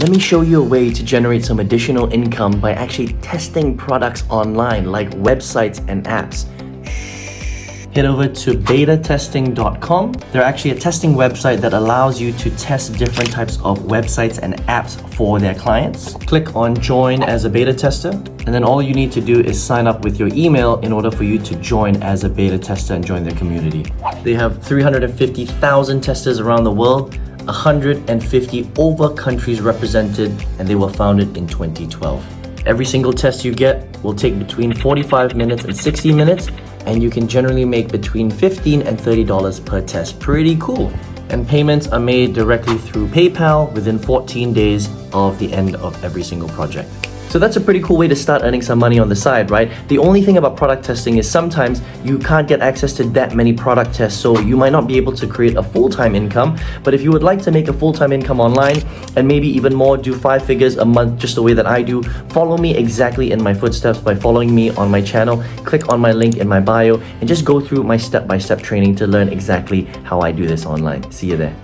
let me show you a way to generate some additional income by actually testing products online like websites and apps. Head over to betatesting.com. They're actually a testing website that allows you to test different types of websites and apps for their clients. Click on join as a beta tester, and then all you need to do is sign up with your email in order for you to join as a beta tester and join their community. They have 350,000 testers around the world, 150 over countries represented, and they were founded in 2012. Every single test you get will take between 45 minutes and 60 minutes, and you can generally make between $15 and $30 per test. Pretty cool. And payments are made directly through PayPal within 14 days of the end of every single project. So that's a pretty cool way to start earning some money on the side, right? The only thing about product testing is sometimes you can't get access to that many product tests, so you might not be able to create a full-time income. But if you would like to make a full-time income online and maybe even more, do 5 figures a month just the way that I do, follow me exactly in my footsteps by following me on my channel. Click on my link in my bio and just go through my step-by-step training to learn exactly how I do this online. See you there.